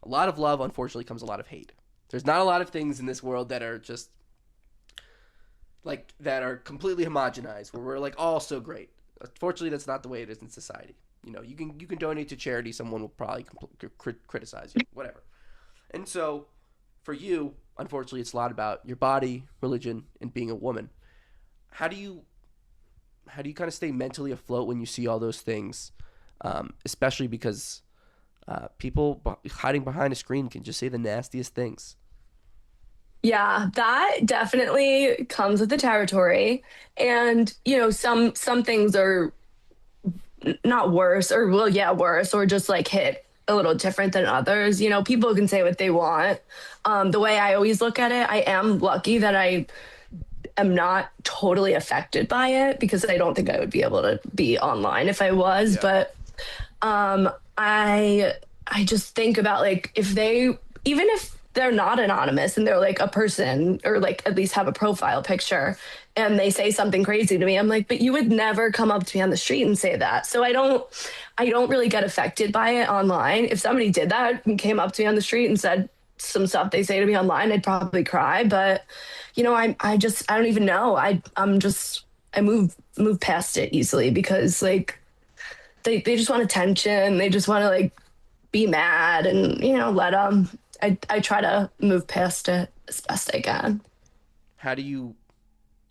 A lot of love, unfortunately, comes a lot of hate. There's not a lot of things in this world that are just like that are completely homogenized, where we're like all so great. Unfortunately, that's not the way it is in society. You can donate to charity. Someone will probably criticize you, whatever. And so, for you, unfortunately, it's a lot about your body, religion, and being a woman. How do you kind of stay mentally afloat when you see all those things, especially because people hiding behind a screen can just say the nastiest things. Yeah, that definitely comes with the territory. And, some things are not worse or well, yeah, worse or just like hit a little different than others. People can say what they want. The way I always look at it, I am lucky that I am not totally affected by it because I don't think I would be able to be online if I was. Yeah. But I just think about like even if they're not anonymous and they're like a person or like at least have a profile picture and they say something crazy to me, I'm like, but you would never come up to me on the street and say that. So I don't really get affected by it online. If somebody did that and came up to me on the street and said some stuff they say to me online, I'd probably cry. But I don't even know. I move past it easily because like they just want attention. They just want to like be mad and let them. I try to move past it as best I can. How do you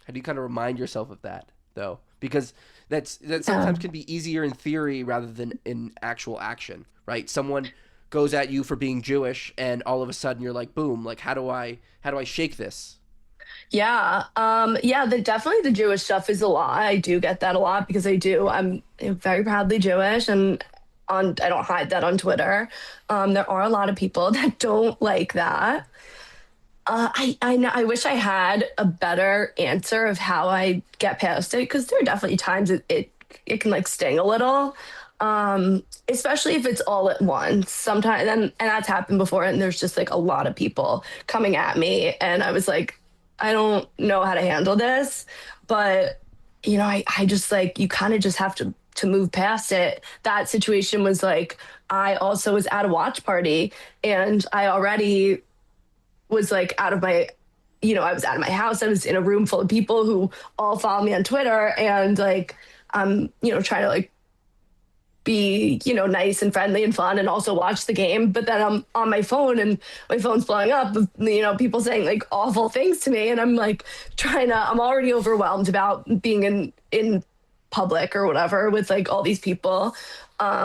kind of remind yourself of that though? Because that Yeah. sometimes can be easier in theory rather than in actual action, right? Someone goes at you for being Jewish and all of a sudden you're like, boom, like how do I shake this? Yeah. Yeah, definitely the Jewish stuff is a lot. I do get that a lot because I'm very proudly Jewish and I don't hide that on Twitter. There are a lot of people that don't like that. I wish I had a better answer of how I get past it because there are definitely times it can like sting a little. Especially if it's all at once. Sometimes and that's happened before and there's just like a lot of people coming at me and I was like, I don't know how to handle this. But I just like you kind of just have to move past it. That situation was like I also was at a watch party and I already was like out of my I was out of my house. I was in a room full of people who all follow me on Twitter and like I'm trying to like be nice and friendly and fun and also watch the game, but then I'm on my phone and my phone's blowing up with people saying like awful things to me and I'm like I'm already overwhelmed about being in public or whatever with like all these people,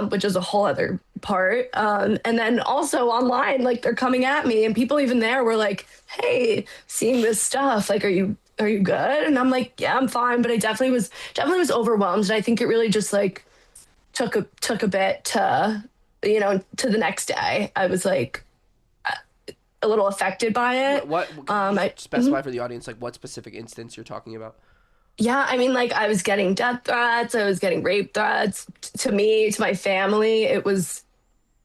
which is a whole other part. And then also online, like they're coming at me and people even there were like, hey, seeing this stuff, like, are you good? And I'm like, yeah, I'm fine. But I definitely was overwhelmed. And I think it really just like took a bit to the next day. I was like a little affected by it. What can you I specify for the audience like what specific instance you're talking about? Yeah, I mean, like I was getting death threats, I was getting rape threats to me, to my family. It was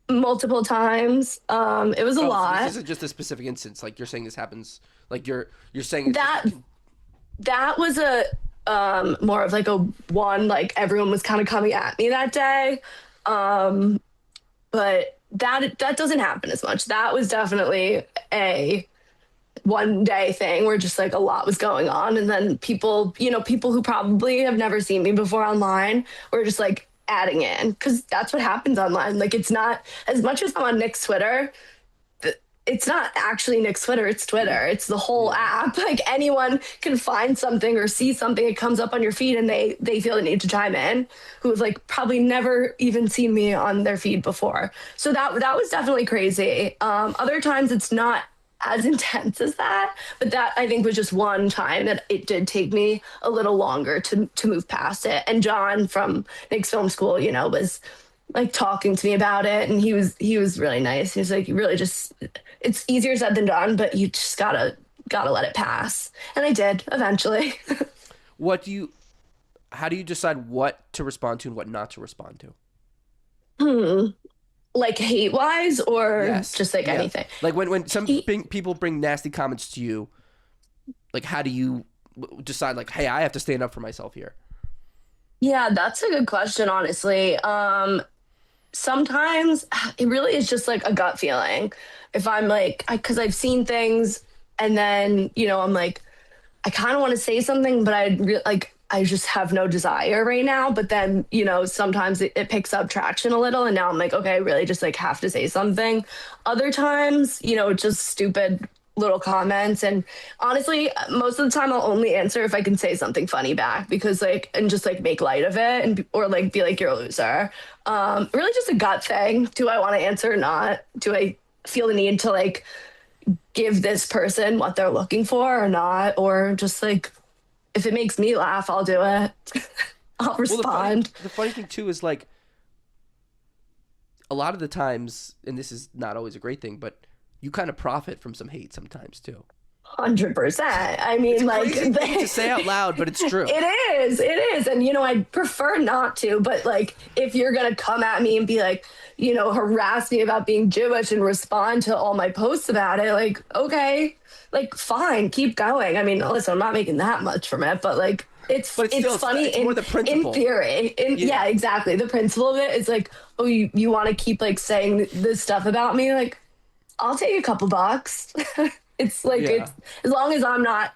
multiple times. It was a Oh, so this lot. isn't just a specific instance. Like you're saying this happens. Like you're saying it's just. That that was a more of like a one, like everyone was kind of coming at me that day. Um, but that doesn't happen as much. That was definitely a one day thing where just like a lot was going on and then people who probably have never seen me before online were just like adding in because that's what happens online. Like it's not as much as I'm on Nick's Twitter, it's not actually Nick's Twitter, it's Twitter. It's the whole Yeah. app. Like anyone can find something or see something, it comes up on your feed and they feel the need to chime in, who have like probably never even seen me on their feed before. So that was definitely crazy. Other times it's not as intense as that, but that I think was just one time that it did take me a little longer to move past it. And John from Nick's Film School, was like talking to me about it and he was really nice. He was like, you really just it's easier said than done, but you just gotta let it pass. And I did eventually. What do you? How do you decide what to respond to and what not to respond to? Hmm. Like hate wise or Yes. just like Yeah. anything. Like when some Hate, people bring nasty comments to you, like how do you decide? Like, hey, I have to stand up for myself here. yeah, that's a good question, honestly. sometimes it really is just like a gut feeling. If I'm like, because I've seen things and then, I'm like, I kind of want to say something, but I just have no desire right now. But then, sometimes it picks up traction a little. And now I'm like, okay, I really just like have to say something. Other times, just stupid little comments. And honestly, most of the time I'll only answer if I can say something funny back because and just like make light of it or like be like, you're a loser. Really just a gut thing. Do I want to answer or not? Do I feel the need to like give this person what they're looking for or not? Or just like, if it makes me laugh, I'll do it. I'll respond. The funny thing too is like a lot of the times, and this is not always a great thing, but you kind of profit from some hate sometimes too. 100%. I mean, it's like thing to say out loud, but it's true. It is. And I prefer not to, but like if you're gonna come at me and be like, harass me about being Jewish and respond to all my posts about it, like, okay, like fine, keep going. I mean, listen, I'm not making that much from it, but like it's funny it's more the principle. In theory. Yeah, exactly. The principle of it is like, oh, you want to keep like saying this stuff about me, like I'll take a couple bucks. It's like it's as long as I'm not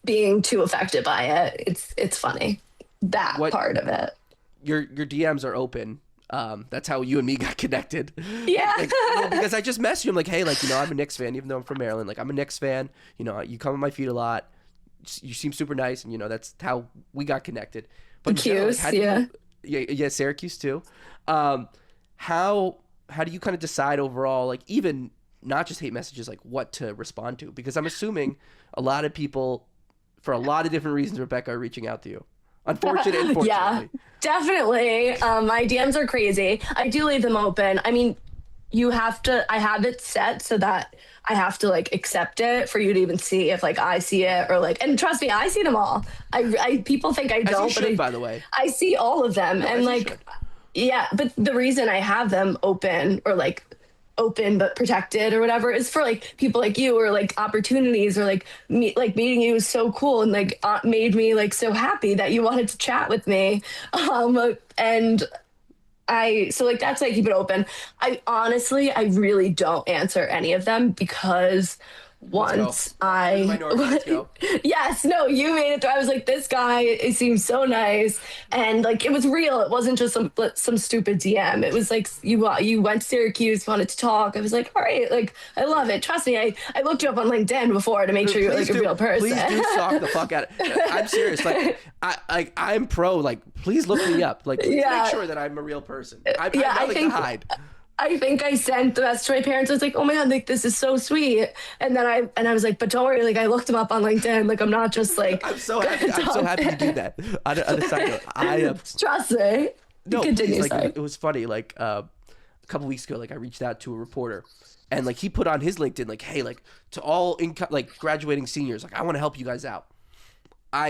being too affected by it, it's funny. That part of it. Your DMs are open. That's how you and me got connected. Yeah. Because I just messaged you. I'm like, hey, like, I'm a Knicks fan, even though I'm from Maryland. Like, I'm a Knicks fan. You come on my feed a lot. You seem super nice, and that's how we got connected. But yeah, Syracuse too. How do you kind of decide overall, like, even not just hate messages, like what to respond to? Because I'm assuming a lot of people, for a lot of different reasons, Rebecca, are reaching out to you. Unfortunately. Yeah, definitely. My DMs are crazy. I do leave them open. I mean, I have it set so that I have to like accept it for you to even see if like I see it or like, and trust me, I see them all. People think I don't, but by the way, I see all of them. And like, yeah, but the reason I have them open or like open but protected or whatever is for like people like you or like opportunities or like meeting you is so cool and like made me like so happy that you wanted to chat with me. And so like that's why I keep it open. I really don't answer any of them because once Let's go. Yes, no, you made it through. I was like, this guy, it seems so nice, and like it was real. It wasn't just some stupid DM. It was like you went to Syracuse, wanted to talk. I was like, all right, like I love it. Trust me, I looked you up on LinkedIn before to make sure you're like a real person. Please do stalk the fuck out of it. I'm serious. Like I'm pro. Like please look me up. Like please make sure that I'm a real person. I'm not like to hide. I think I sent the message to my parents. I was like, oh my God, like this is so sweet. And then I was like, but don't worry, like I looked them up on LinkedIn. Like I'm not just like I'm so happy you do that. On a side note, I trust me. No, please, like it was funny. Like a couple weeks ago, like I reached out to a reporter and like he put on his LinkedIn, like, hey, like to all like graduating seniors, like I want to help you guys out.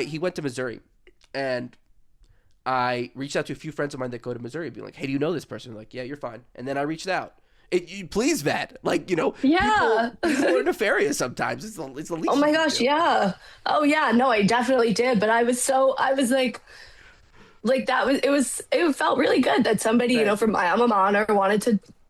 He went to Missouri and I reached out to a few friends of mine that go to Missouri, being like, hey, do you know this person? Like, yeah, you're fine. And then I reached out. Please vet. Like, people are nefarious sometimes. It's the least. Oh my gosh, yeah. Oh yeah, no, I definitely did. But I was like it felt really good that somebody, from my alma mater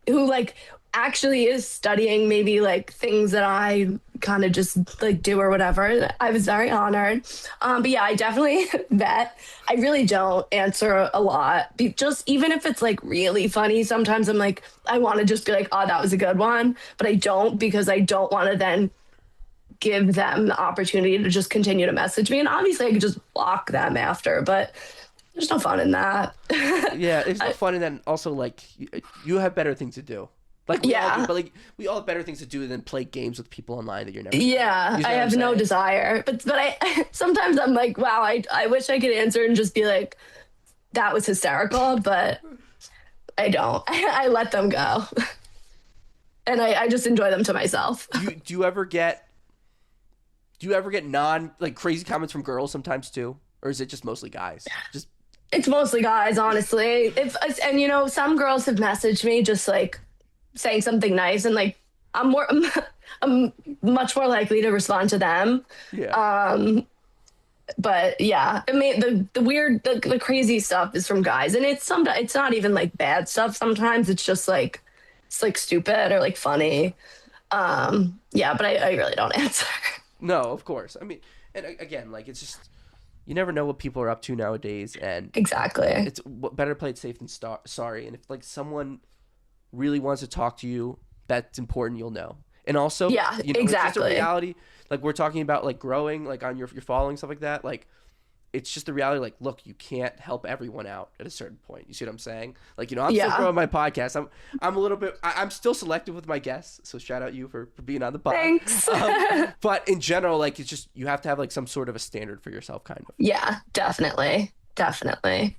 who like actually is studying maybe like things that I kind of just like do or whatever. I was very honored. But yeah, I definitely vet. I really don't answer a lot. Just even if it's like really funny, sometimes I'm like, I want to just be like, oh, that was a good one. But I don't because I don't want to then give them the opportunity to just continue to message me. And obviously I could just block them after, but there's no fun in that. Yeah, there's no fun in that. And also, like, you have better things to do. Like we all do, but like we all have better things to do than play games with people online that you're never. Yeah, I have no desire, but I sometimes I'm like, wow, I wish I could answer and just be like, that was hysterical, but I don't. I let them go, and I just enjoy them to myself. Do you ever get like crazy comments from girls sometimes too, or is it just mostly guys? It's mostly guys, honestly. And some girls have messaged me just like saying something nice, and like I'm much more likely to respond to them. Yeah. But yeah, I mean the weird the crazy stuff is from guys, and it's not even like bad stuff. Sometimes it's like stupid or like funny. Yeah, but I really don't answer. No, of course. I mean, and again, like it's just you never know what people are up to nowadays, and Exactly. it's better play it safe than sorry. And if like someone really wants to talk to you, that's important. You'll know. And also, Yeah, it's just a exactly. reality. Like we're talking about like growing, like on your following stuff like that. Like it's just the reality. Like, look, you can't help everyone out at a certain point. You see what I'm saying? Like, I'm still Yeah. growing my podcast. I'm a little bit. I'm still selective with my guests. So shout out you for being on the pod. Thanks. But in general, like it's just you have to have like some sort of a standard for yourself, kind of. Yeah, definitely. Definitely.